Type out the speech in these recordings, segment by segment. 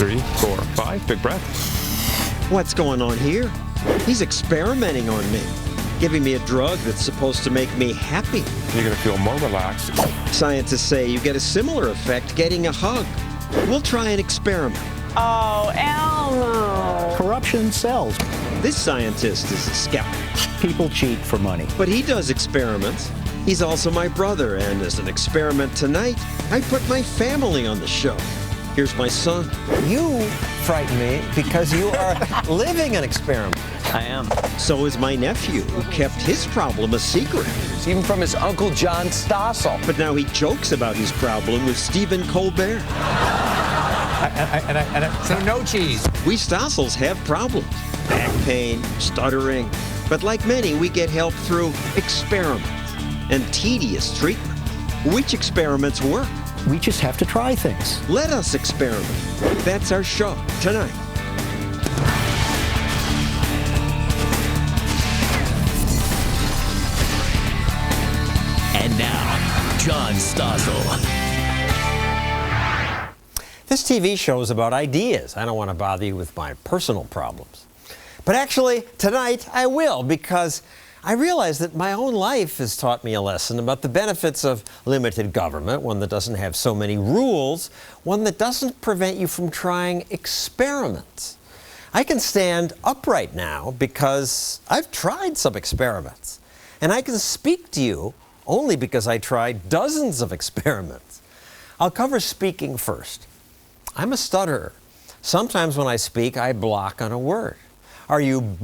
3, 4, 5. Big breath. What's going on here? He's experimenting on me, giving me a drug that's supposed to make me happy. You're going to feel more relaxed. Scientists say you get a similar effect getting a hug. We'll try an experiment. Oh, Elmo. Corruption sells. This scientist is a skeptic, People cheat for money. but he does experiments. He's also my brother, and as an experiment tonight, I put my family on the show. Here's my son. You frighten me because you are living an experiment. I am. So is my nephew, who kept his problem a secret. Even from his Uncle John Stossel. But now he jokes about his problem with Stephen Colbert. So no cheese. We Stossels have problems. Back pain, stuttering. But like many, we get help through experiments and tedious treatment. Which experiments work? We just have to try things. Let us experiment. That's our show tonight. And now, John Stossel. This TV show is about ideas. I don't want to bother you with my personal problems. But actually, tonight I will, because I realize that my own life has taught me a lesson about the benefits of limited government, one that doesn't have so many rules, one that doesn't prevent you from trying experiments. I can stand upright now because I've tried some experiments. And I can speak to you only because I tried dozens of experiments. I'll cover speaking first. I'm a stutterer. Sometimes when I speak, I block on a word. Are you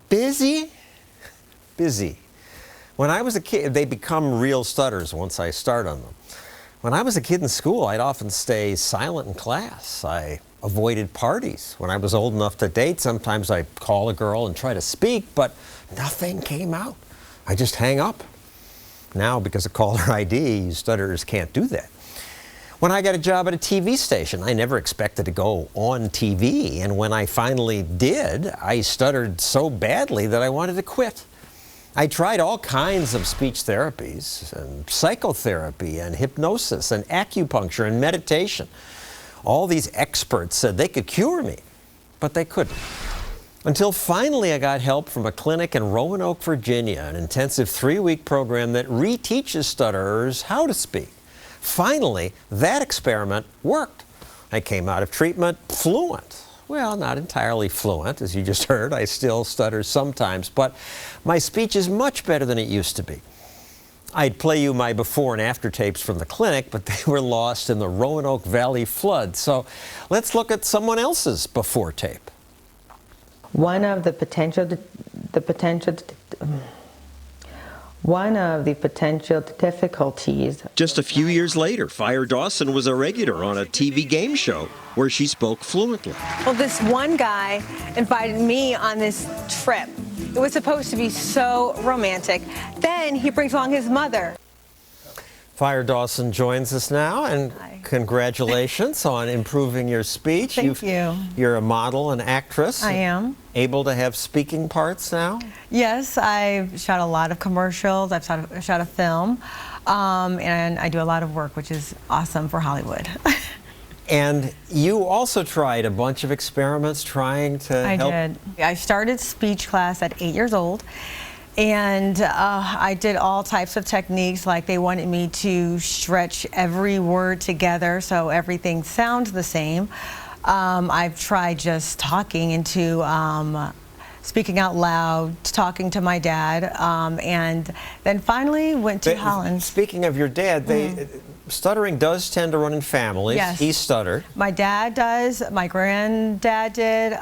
busy? Busy. When I was a kid, they become real stutters once I start on them. When I was a kid in school, I'd often stay silent in class. I avoided parties. When I was old enough to date, sometimes I'd call a girl and try to speak, but nothing came out. I just hang up. Now, because of caller ID, you stutterers can't do that. When I got a job at a TV station, I never expected to go on TV, and when I finally did, I stuttered so badly that I wanted to quit. I tried all kinds of speech therapies, and psychotherapy, and hypnosis, and acupuncture, and meditation. All these experts said they could cure me, but they couldn't. Until finally I got help from a clinic in Roanoke, Virginia, an intensive 3-week program that reteaches stutterers how to speak. Finally, that experiment worked. I came out of treatment fluent. Well, not entirely fluent, as you just heard. I still stutter sometimes, but my speech is much better than it used to be. I'd play you my before and after tapes from the clinic, but they were lost in the Roanoke Valley flood. So let's look at someone else's before tape. One of the potential difficulties. Just a few years later, Fire Dawson was a regular on a TV game show where she spoke fluently. Well, this one guy invited me on this trip. It was supposed to be so romantic. Then he brings along his mother. Fire Dawson joins us now, and Hi. Congratulations on improving your speech. Thank you. You're a model and actress. I am. Able to have speaking parts now? Yes, I've shot a lot of commercials. I've shot a film, and I do a lot of work, which is awesome for Hollywood. And you also tried a bunch of experiments trying to help. I did. I started speech class at 8 years old. And I did all types of techniques, like they wanted me to stretch every word together so everything sounds the same. I've tried just talking into speaking out loud, talking to my dad, and then finally went to Holland. Speaking of your dad, stuttering does tend to run in families. Yes. He stuttered. My dad does, my granddad did,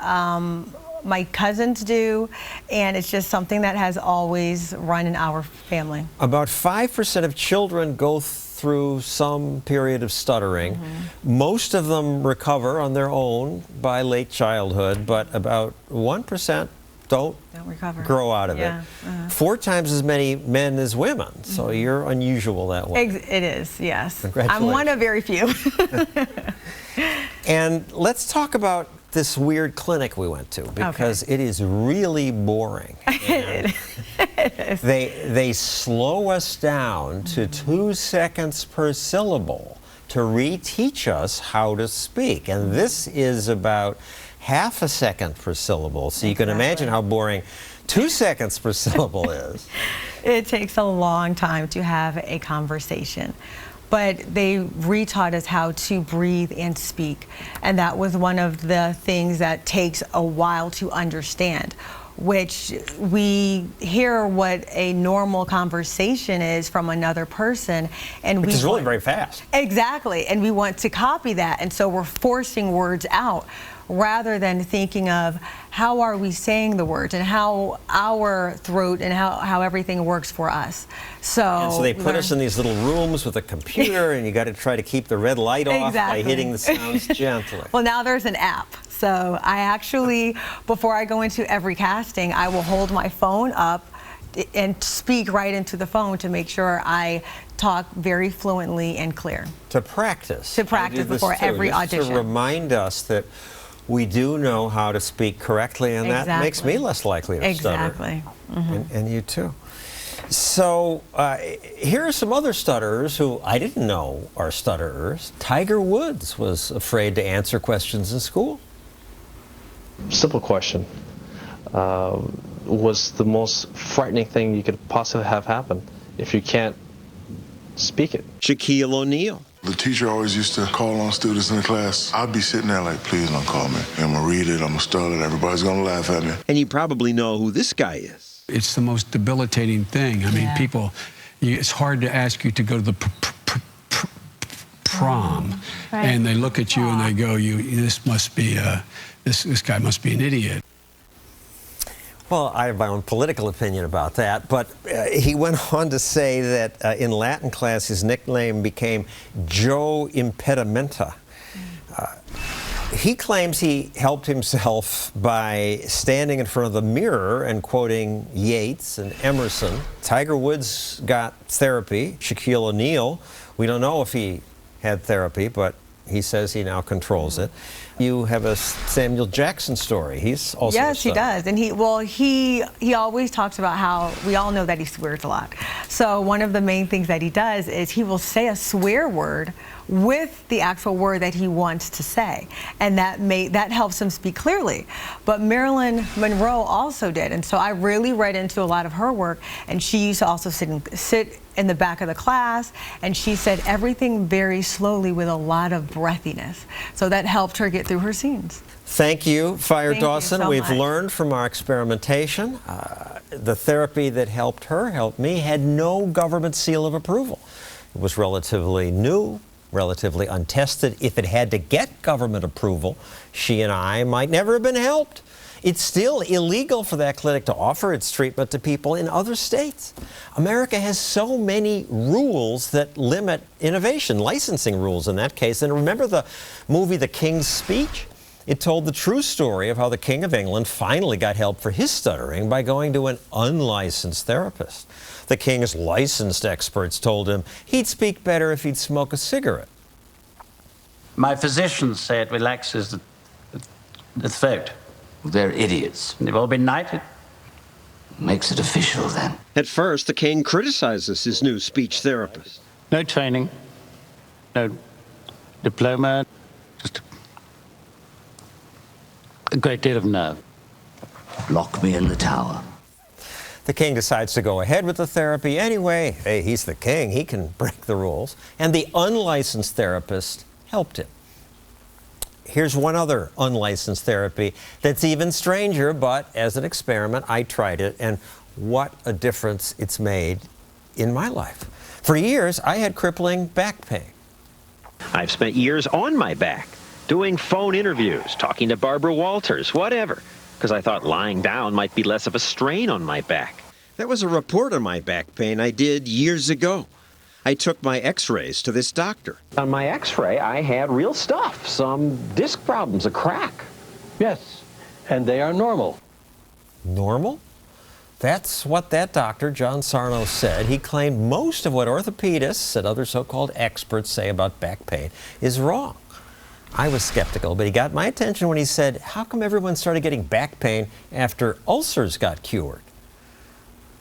my cousins do, and it's just something that has always run in our family. About 5% of children go through some period of stuttering. Most of them recover on their own by late childhood, but about 1% don't recover. Grow out of it. 4 times as many men as women, so you're unusual that way. It is, yes. Congratulations. I'm one of very few. And let's talk about this weird clinic we went to, because it is really boring. It is. They slow us down to 2 seconds per syllable to reteach us how to speak. And this is about half a second per syllable. So you can imagine how boring 2 seconds per syllable is. It takes a long time to have a conversation. But they retaught us how to breathe and speak. And that was one of the things that takes a while to understand, which we hear what a normal conversation is from another person. And which is really very fast. Exactly. And we want to copy that. And so we're forcing words out rather than thinking of how are we saying the words and how our throat and how everything works for us. So they put us in these little rooms with a computer and you got to try to keep the red light off by hitting the sounds gently. Well, now there's an app. So I actually, before I go into every casting, I will hold my phone up and speak right into the phone to make sure I talk very fluently and clear. To practice. To practice before every audition. To remind us that we do know how to speak correctly, and that makes me less likely to stutter. Exactly. Mm-hmm. And you too. So here are some other stutterers who I didn't know are stutterers. Tiger Woods was afraid to answer questions in school. Simple question. Was the most frightening thing you could possibly have happen if you can't speak it? Shaquille O'Neal. The teacher always used to call on students in the class. I'd be sitting there like, please don't call me. I'm going to read it, I'm going to start it, everybody's going to laugh at me. And you probably know who this guy is. It's the most debilitating thing. I mean, people, it's hard to ask you to go to the prom, and they look at you and they go, this must be, this guy must be an idiot. Well, I have my own political opinion about that, but he went on to say that in Latin class his nickname became Joe Impedimenta. He claims he helped himself by standing in front of the mirror and quoting Yeats and Emerson. Tiger Woods got therapy. Shaquille O'Neal, we don't know if he had therapy, but he says he now controls it. You have a Samuel Jackson story. He's also yes, he does, and he always talks about how we all know that he swears a lot. So one of the main things that he does is he will say a swear word with the actual word that he wants to say, and that helps him speak clearly. But Marilyn Monroe also did, and so I really read into a lot of her work, and she used to also sit in the back of the class, and she said everything very slowly with a lot of breathiness. So that helped her get through her scenes. Thank you, Fire Dawson. So We've much. learned from our experimentation. The therapy that helped her, helped me, had no government seal of approval. It was relatively new, relatively untested. If it had to get government approval, she and I might never have been helped. It's still illegal for that clinic to offer its treatment to people in other states. America has so many rules that limit innovation, licensing rules in that case. And remember the movie The King's Speech? It told the true story of how the King of England finally got help for his stuttering by going to an unlicensed therapist. The King's licensed experts told him he'd speak better if he'd smoke a cigarette. My physicians say it relaxes the throat. They're idiots. They've all been knighted. Makes it official, then. At first, the king criticizes his new speech therapist. No training, no diploma, just a great deal of nerve. Lock me in the tower. The king decides to go ahead with the therapy anyway. Hey, he's the king. He can break the rules. And the unlicensed therapist helped him. Here's one other unlicensed therapy that's even stranger, but as an experiment, I tried it, and what a difference it's made in my life. For years, I had crippling back pain. I've spent years on my back, doing phone interviews, talking to Barbara Walters, whatever, because I thought lying down might be less of a strain on my back. That was a report on my back pain I did years ago. I took my x-rays to this doctor. On my x-ray, I had real stuff, some disc problems, a crack. Yes, and they are normal. Normal? That's what that doctor, John Sarno, said. He claimed most of what orthopedists and other so-called experts say about back pain is wrong. I was skeptical, but he got my attention when he said, how come everyone started getting back pain after ulcers got cured?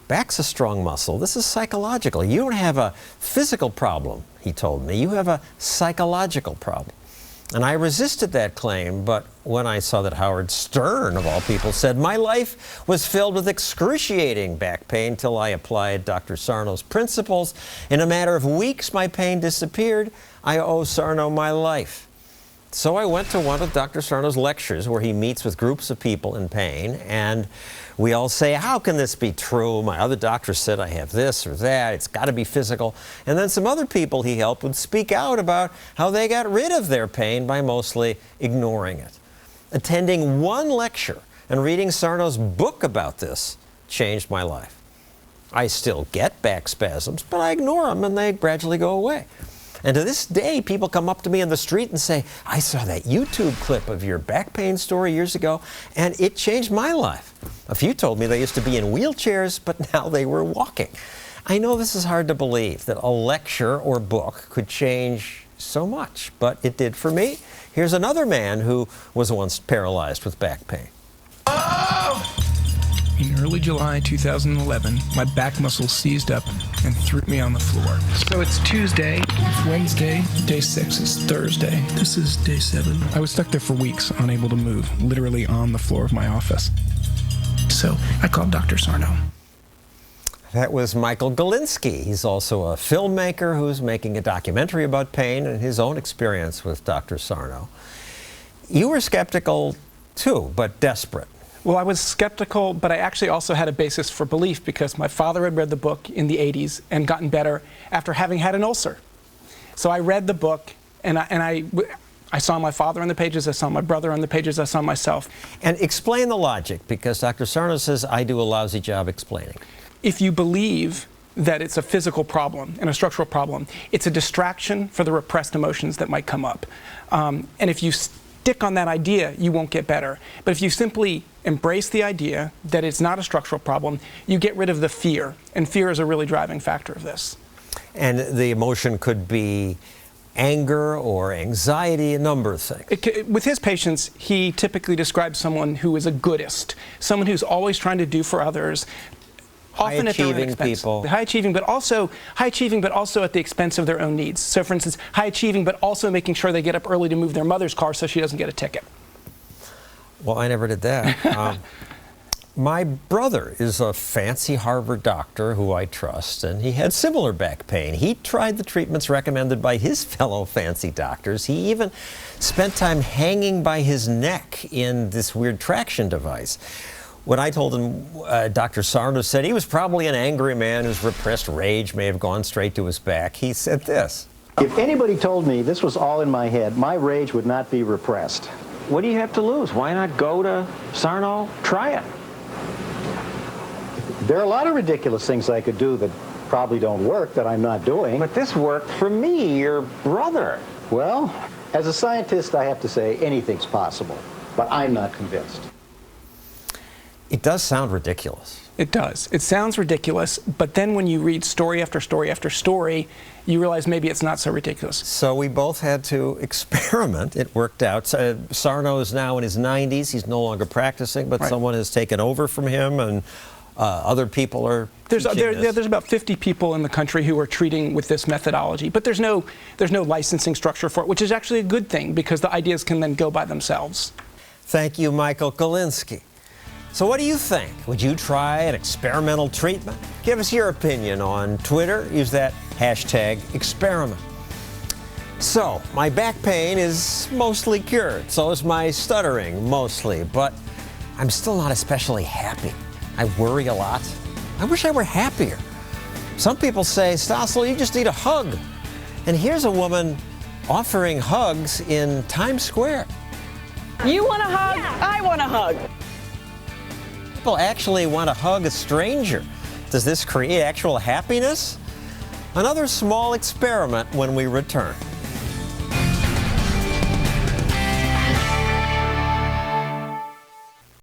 Back's a strong muscle. This is psychological. You don't have a physical problem, he told me. You have a psychological problem. And I resisted that claim, but when I saw that Howard Stern, of all people, said my life was filled with excruciating back pain till I applied Dr. Sarno's principles, in a matter of weeks my pain disappeared, I owe Sarno my life. So I went to one of Dr. Sarno's lectures where he meets with groups of people in pain, and we all say, how can this be true? My other doctor said I have this or that. It's got to be physical. And then some other people he helped would speak out about how they got rid of their pain by mostly ignoring it. Attending one lecture and reading Sarno's book about this changed my life. I still get back spasms, but I ignore them and they gradually go away. And to this day, people come up to me in the street and say, I saw that YouTube clip of your back pain story years ago, and it changed my life. A few told me they used to be in wheelchairs, but now they were walking. I know this is hard to believe, that a lecture or book could change so much, but it did for me. Here's another man who was once paralyzed with back pain. In early July 2011, my back muscle seized up and threw me on the floor. So it's Tuesday, it's Wednesday, day 6 is Thursday. This is day 7. I was stuck there for weeks, unable to move, literally on the floor of my office. So I called Dr. Sarno. That was Michael Galinsky. He's also a filmmaker who's making a documentary about pain and his own experience with Dr. Sarno. You were skeptical too, but desperate. Well, I was skeptical, but I actually also had a basis for belief because my father had read the book in the 80s and gotten better after having had an ulcer. So I read the book, and I saw my father on the pages, I saw my brother on the pages, I saw myself. And explain the logic, because Dr. Sarno says I do a lousy job explaining. If you believe that it's a physical problem and a structural problem, it's a distraction for the repressed emotions that might come up. And if you stick on that idea, you won't get better. But if you simply embrace the idea that it's not a structural problem, you get rid of the fear. And fear is a really driving factor of this. And the emotion could be anger or anxiety, a number of things. With his patients, he typically describes someone who is a goodist, someone who's always trying to do for others, often at their own expense. High achieving, but also at the expense of their own needs. So, for instance, high achieving, but also making sure they get up early to move their mother's car so she doesn't get a ticket. Well, I never did that. My brother is a fancy Harvard doctor who I trust, and he had similar back pain. He tried the treatments recommended by his fellow fancy doctors. He even spent time hanging by his neck in this weird traction device. When I told him, Dr. Sarno said he was probably an angry man whose repressed rage may have gone straight to his back. He said this. If anybody told me this was all in my head, my rage would not be repressed. What do you have to lose? Why not go to Sarno? Try it. There are a lot of ridiculous things I could do that probably don't work, that I'm not doing. But this worked for me, your brother. Well, as a scientist, I have to say anything's possible, but I'm not convinced. It does sound ridiculous. It does. It sounds ridiculous, but then when you read story after story after story, you realize maybe it's not so ridiculous. So we both had to experiment. It worked out. Sarno is now in his 90s. He's no longer practicing, but someone has taken over from him, and other people are there's about 50 people in the country who are treating with this methodology, but there's no licensing structure for it, which is actually a good thing because the ideas can then go by themselves. Thank you, Michael Galinsky. So what do you think? Would you try an experimental treatment? Give us your opinion on Twitter. Use that #experiment. So, my back pain is mostly cured. So is my stuttering, mostly. But I'm still not especially happy. I worry a lot. I wish I were happier. Some people say, Stossel, you just need a hug. And here's a woman offering hugs in Times Square. You want a hug? Yeah. I want a hug. People actually want to hug a stranger. Does this create actual happiness? Another small experiment when we return.